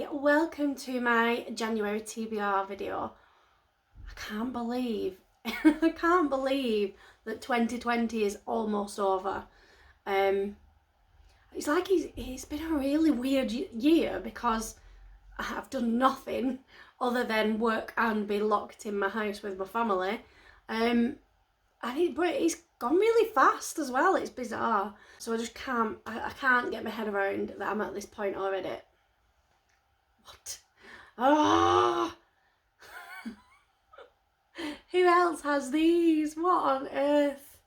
Hi, welcome to my January TBR video. I can't believe, I can't believe that 2020 is almost over. It's like it's been a really weird year because I've done nothing other than work and be locked in my house with my family. But it's gone really fast as well. It's bizarre. So I just can't, I can't get my head around that I'm at this point already. What? Ah! Who else has these? What on earth?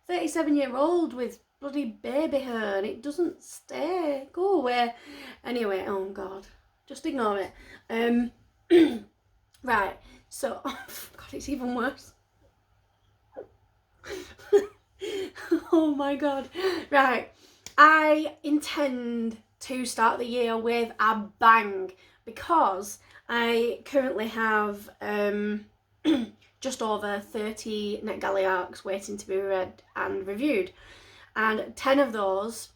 37-year-old with bloody baby hair and it doesn't stay. Go away. Anyway, oh God. Just ignore it. Right, so, oh, God, it's even worse. Oh my God. Right, I intend to start the year with a bang because I currently have just over 30 NetGalley arcs waiting to be read and reviewed, and 10 of those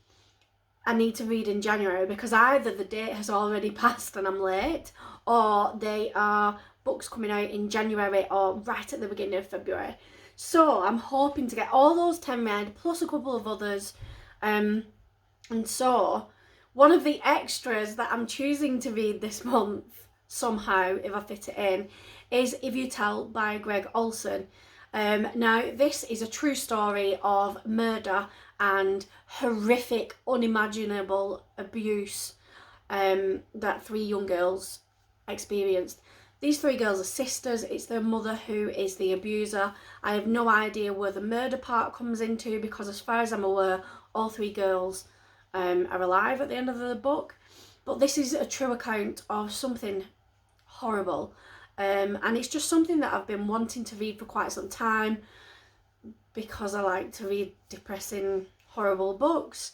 I need to read in January because either the date has already passed and I'm late, or they are books coming out in January or right at the beginning of February. So I'm hoping to get all those 10 read plus a couple of others. And so one of the extras that I'm choosing to read this month, somehow, if I fit it in, is If You Tell by Greg Olson. Now, this is a true story of murder and horrific, unimaginable abuse that 3 young girls experienced. These 3 girls are sisters. It's their mother who is the abuser. I have no idea where the murder part comes into because as far as I'm aware, all 3 girls are alive at the end of the book. But this is a true account of something horrible. And it's just something that I've been wanting to read for quite some time because I like to read depressing, horrible books.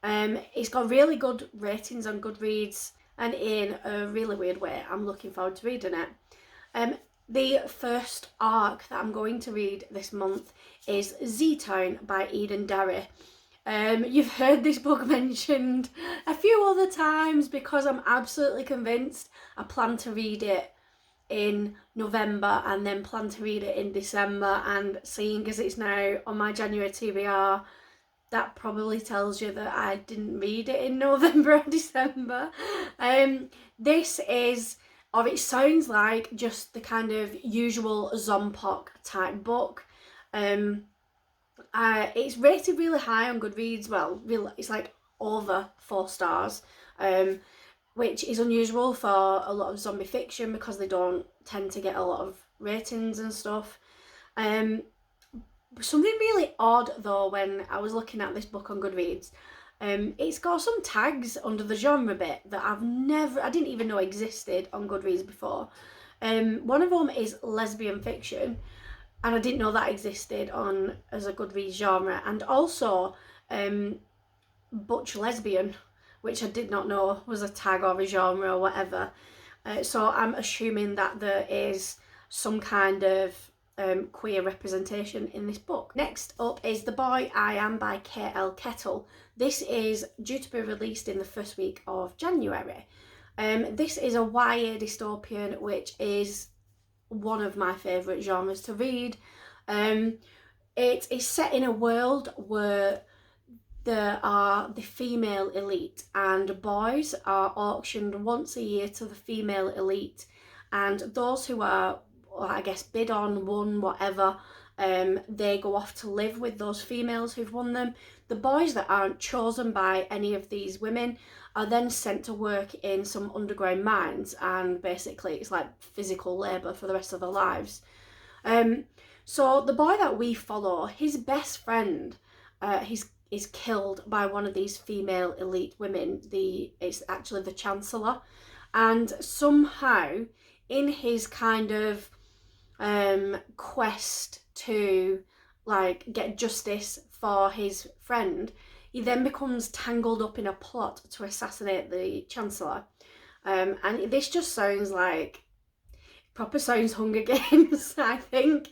It's got really good ratings on Goodreads, and in a really weird way, I'm looking forward to reading it. The first arc that I'm going to read this month is Z-Town by Eden Derry. You've heard this book mentioned a few other times because I'm absolutely convinced I plan to read it in November and then plan to read it in December, and seeing as it's now on my January TBR, that probably tells you that I didn't read it in November or December. This is, or it sounds like, just the kind of usual Zombie type book. It's rated really high on Goodreads. Well, it's like over 4 stars, which is unusual for a lot of zombie fiction because they don't tend to get a lot of ratings and stuff. Something really odd though when I was looking at this book on Goodreads, it's got some tags under the genre bit that I didn't even know existed on Goodreads before. One of them is lesbian fiction, and I didn't know that existed as a Goodreads genre, and also butch lesbian, which I did not know was a tag or a genre or whatever. So I'm assuming that there is some kind of queer representation in this book. Next up is The Boy I Am by K.L. Kettle. This is due to be released in the first week of January. This is a YA dystopian, which is one of my favourite genres to read. It is set in a world where there are the female elite and boys are auctioned once a year to the female elite, and those who are, I guess, bid on, won, whatever, they go off to live with those females who've won them. The boys that aren't chosen by any of these women are then sent to work in some underground mines, and basically it's like physical labour for the rest of their lives. So the boy that we follow, his best friend, is killed by one of these female elite women. It's actually the Chancellor, and somehow in his kind of quest to like get justice for his friend, he then becomes tangled up in a plot to assassinate the Chancellor. And this just sounds like, proper sounds Hunger Games, I think,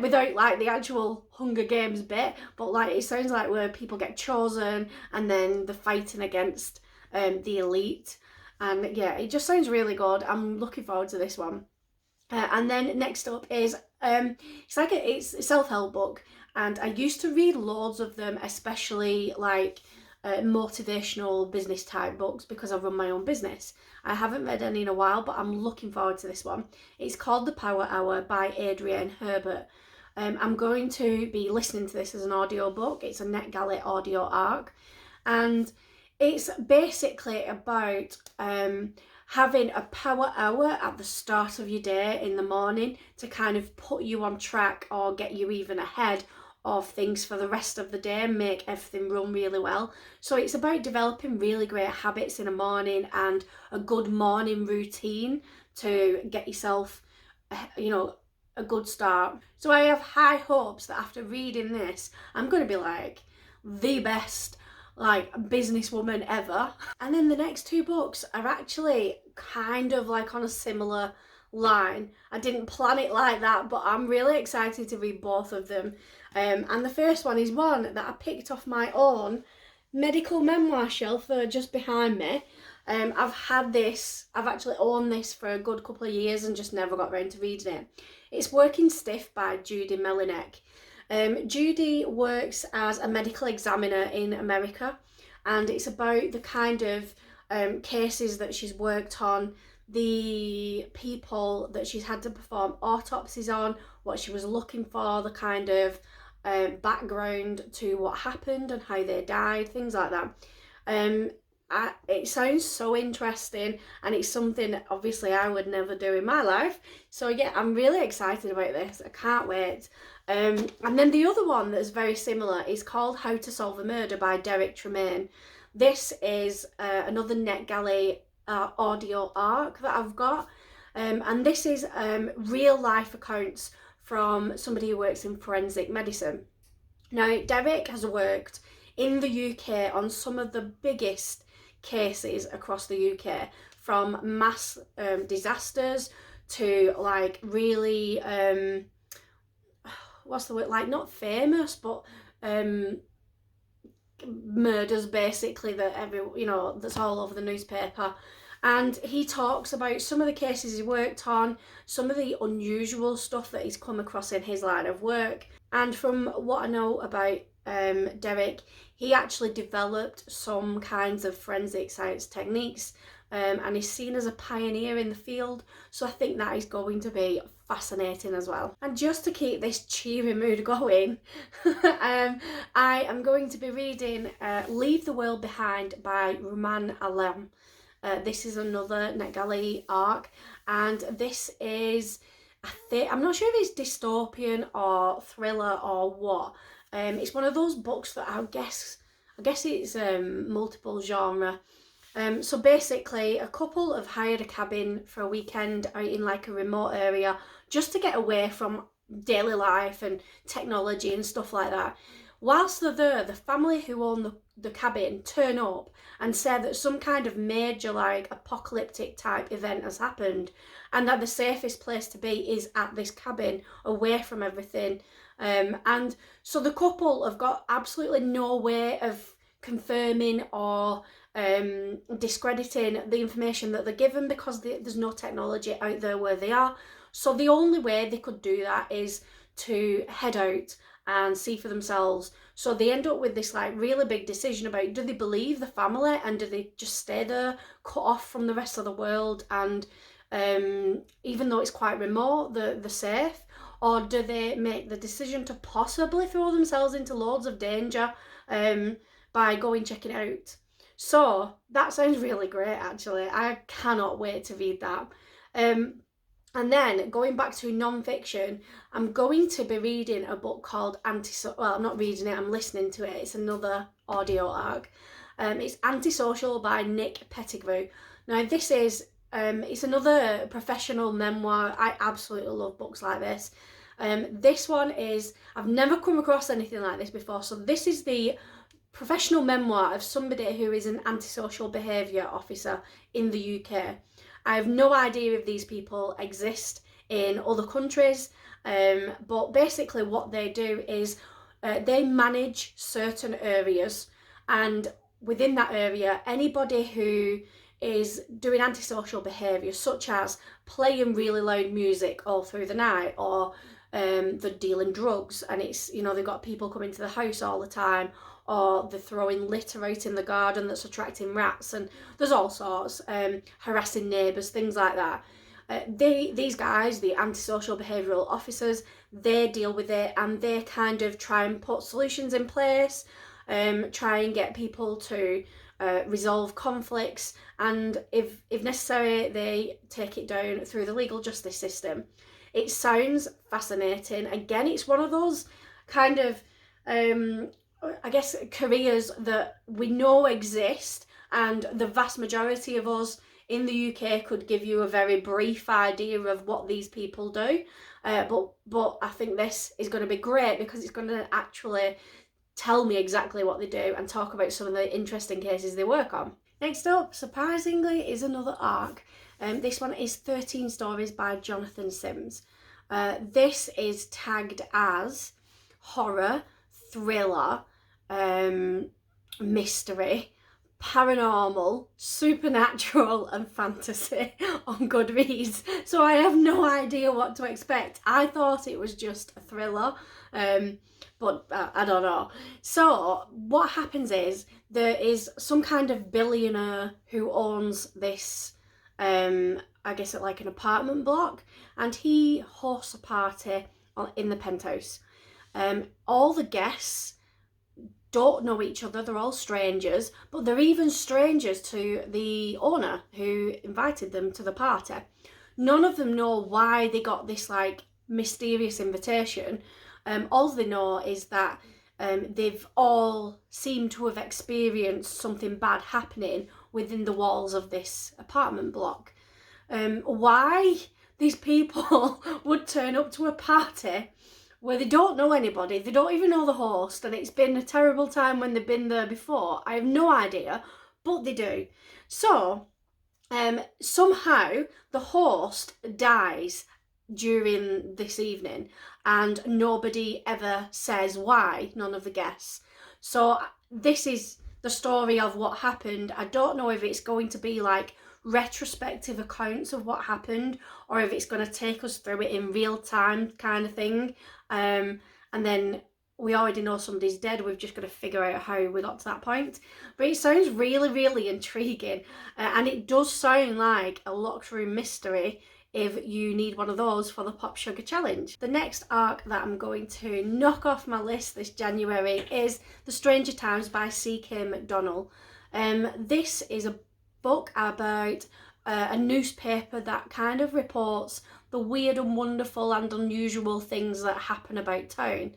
without like the actual Hunger Games bit, but like it sounds like where people get chosen and then they're fighting against the elite. And yeah, it just sounds really good. I'm looking forward to this one. And then next up is it's a self-help book, and I used to read loads of them, especially like motivational business type books, because I run my own business. I haven't read any in a while, but I'm looking forward to this one. It's called The Power Hour by Adrienne Herbert. I'm going to be listening to this as an audio book. It's a NetGalley audio arc, and it's basically about having a power hour at the start of your day in the morning to kind of put you on track or get you even ahead of things for the rest of the day and make everything run really well. So it's about developing really great habits in the morning and a good morning routine to get yourself, a good start. So I have high hopes that after reading this, I'm going to be like the best businesswoman ever. And then the next two books are actually kind of like on a similar line. I didn't plan it like that, but I'm really excited to read both of them. And the first one is one that I picked off my own medical memoir shelf just behind me. I've actually owned this for a good couple of years and just never got around to reading it. It's Working Stiff by Judy Melinek. Judy works as a medical examiner in America, and it's about the kind of cases that she's worked on, the people that she's had to perform autopsies on, what she was looking for, the kind of background to what happened and how they died, things like that. It sounds so interesting, and it's something obviously I would never do in my life. So yeah, I'm really excited about this. I can't wait. And then the other one that's very similar is called How to Solve a Murder by Derek Tremaine. This is another NetGalley audio arc that I've got. And this is real life accounts from somebody who works in forensic medicine. Now, Derek has worked in the UK on some of the biggest cases across the UK, from mass disasters to like really what's the word, like not famous but murders basically that that's all over the newspaper. And he talks about some of the cases he worked on, some of the unusual stuff that he's come across in his line of work. And from what I know about Derek, he actually developed some kinds of forensic science techniques, and is seen as a pioneer in the field. So I think that is going to be fascinating as well. And just to keep this cheery mood going, I am going to be reading Leave the World Behind by Rumaan Alam. This is another NetGalley arc, and this is, I'm not sure if it's dystopian or thriller or what. It's one of those books that I guess it's multiple genre. So basically, a couple have hired a cabin for a weekend out in like a remote area just to get away from daily life and technology and stuff like that. Whilst they're there, the family who own the cabin turn up and say that some kind of major like apocalyptic type event has happened, and that the safest place to be is at this cabin away from everything. And so the couple have got absolutely no way of confirming or discrediting the information that they're given, because there's no technology out there where they are. So the only way they could do that is to head out and see for themselves. So they end up with this like really big decision about, do they believe the family and do they just stay there, cut off from the rest of the world, and even though it's quite remote, they're safe, or do they make the decision to possibly throw themselves into loads of danger by going checking it out. So that sounds really great, actually. I cannot wait to read that. And then going back to non-fiction, I'm going to be reading a book called I'm not reading it, I'm listening to it. It's another audio arc. It's Antisocial by Nick Pettigrew. Now this is, it's another professional memoir. I absolutely love books like this. This one is, I've never come across anything like this before. So this is the professional memoir of somebody who is an antisocial behaviour officer in the UK. I have no idea if these people exist in other countries, but basically what they do is they manage certain areas, and within that area, anybody who is doing antisocial behaviour, such as playing really loud music all through the night, or they're dealing drugs, and it's, you know, they've got people coming to the house all the time, or they're throwing litter out in the garden that's attracting rats, and there's all sorts, harassing neighbours, things like that. These guys, the antisocial behavioural officers, they deal with it, and they kind of try and put solutions in place, try and get people to resolve conflicts, and if necessary, they take it down through the legal justice system. It sounds fascinating. Again, it's one of those kind of, I guess, careers that we know exist, and the vast majority of us in the UK could give you a very brief idea of what these people do. But I think this is going to be great because it's going to actually tell me exactly what they do and talk about some of the interesting cases they work on. Next up, surprisingly, is another arc. This one is 13 Stories by Jonathan Sims. This is tagged as horror, thriller, mystery, paranormal, supernatural and fantasy on Goodreads. So I have no idea what to expect. I thought it was just a thriller, but I don't know. So what happens is there is some kind of billionaire who owns this, I guess it's like an apartment block, and he hosts a party in the penthouse. All the guests don't know each other, they're all strangers, but they're even strangers to the owner who invited them to the party. None of them know why they got this like mysterious invitation. All they know is that they've all seemed to have experienced something bad happening within the walls of this apartment block. Why these people would turn up to a party where they don't know anybody, they don't even know the host, and it's been a terrible time when they've been there before, I have no idea, but they do. So somehow the host dies during this evening, and nobody ever says why, none of the guests. So this is the story of what happened. I don't know if it's going to be like retrospective accounts of what happened, or if it's going to take us through it in real time kind of thing, and then we already know somebody's dead, we've just got to figure out how we got to that point. But it sounds really, really intriguing, and it does sound like a locked room mystery if you need one of those for the Pop Sugar Challenge. The next arc that I'm going to knock off my list this January is The Stranger Times by C.K. McDonnell. This is a book about a newspaper that kind of reports the weird and wonderful and unusual things that happen about town.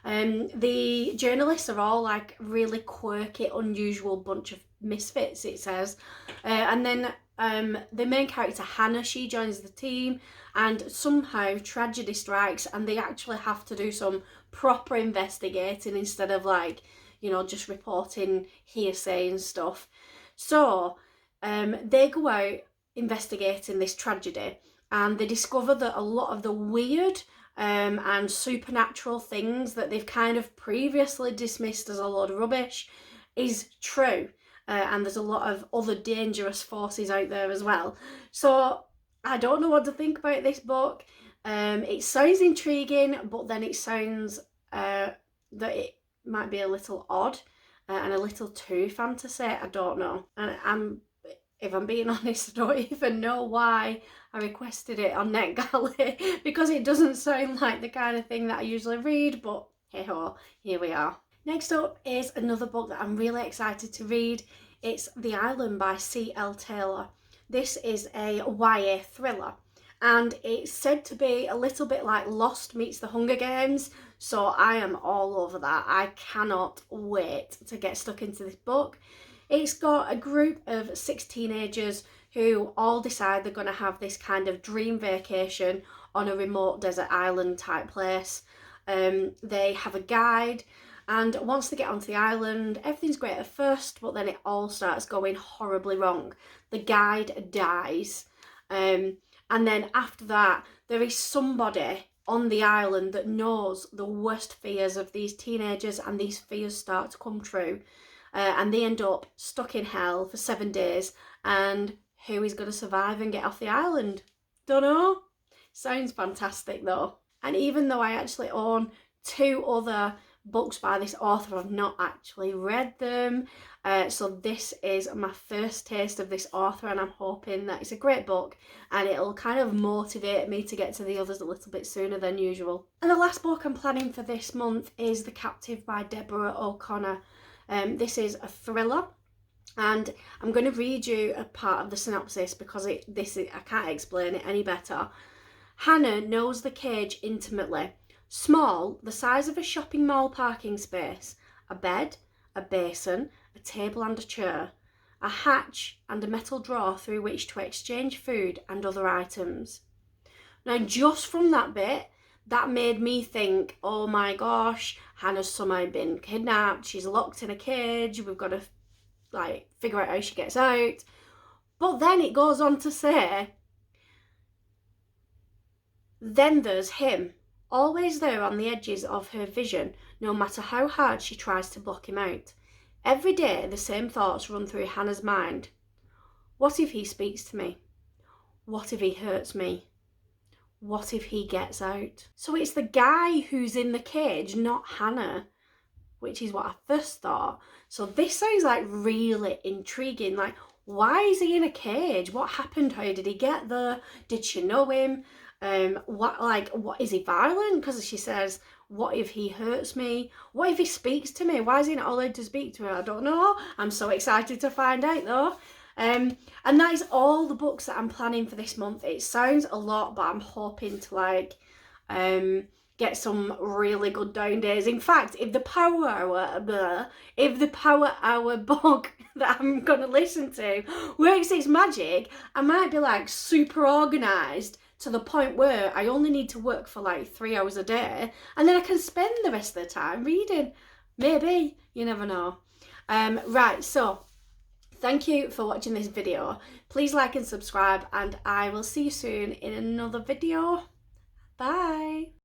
The journalists are all like really quirky, unusual bunch of misfits, it says. And then the main character, Hannah, she joins the team, and somehow tragedy strikes and they actually have to do some proper investigating instead of like, you know, just reporting hearsay and stuff. So they go out investigating this tragedy, and they discover that a lot of the weird and supernatural things that they've kind of previously dismissed as a load of rubbish is true. And there's a lot of other dangerous forces out there as well. So I don't know what to think about this book. It sounds intriguing, but then it sounds that it might be a little odd and a little too fantasy. I don't know. And if I'm being honest, I don't even know why I requested it on NetGalley because it doesn't sound like the kind of thing that I usually read, but hey ho, here we are. Next up is another book that I'm really excited to read. It's The Island by C.L. Taylor. This is a YA thriller, and it's said to be a little bit like Lost meets the Hunger Games, so I am all over that. I cannot wait to get stuck into this book. It's got a group of 6 teenagers who all decide they're going to have this kind of dream vacation on a remote desert island type place. They have a guide, and once they get onto the island, everything's great at first, but then it all starts going horribly wrong. The guide dies, and then after that, there is somebody on the island that knows the worst fears of these teenagers, and these fears start to come true. And they end up stuck in hell for 7 days, and who is going to survive and get off the island. Don't know. Sounds fantastic though. And even though I actually own 2 other books by this author, I've not actually read them. So this is my first taste of this author, and I'm hoping that it's a great book and it'll kind of motivate me to get to the others a little bit sooner than usual. And the last book I'm planning for this month is The Captive by Deborah O'Connor. This is a thriller, and I'm going to read you a part of the synopsis because I can't explain it any better. Hannah knows the cage intimately. Small, the size of a shopping mall parking space, a bed, a basin, a table and a chair, a hatch and a metal drawer through which to exchange food and other items. Now, just from that bit, that made me think, oh my gosh, Hannah's somehow been kidnapped, she's locked in a cage, we've got to figure out how she gets out. But then it goes on to say, then there's him, always there on the edges of her vision, no matter how hard she tries to block him out. Every day the same thoughts run through Hannah's mind. What if he speaks to me? What if he hurts me? What if he gets out? So it's the guy who's in the cage, not Hannah, which is what I first thought. So this sounds really intriguing. Why is he in a cage? What happened? How did he get there? Did she know him? What is he violent? Because she says, what if he hurts me? What if he speaks to me? Why is he not allowed to speak to her? I don't know. I'm so excited to find out though. And that is all the books that I'm planning for this month. It sounds a lot, but I'm hoping to get some really good down days. In fact, if the Power Hour book that I'm gonna listen to works its magic, I might be super organised to the point where I only need to work for 3 hours a day, and then I can spend the rest of the time reading. Maybe, you never know. Right, so thank you for watching this video. Please like and subscribe, and I will see you soon in another video. Bye.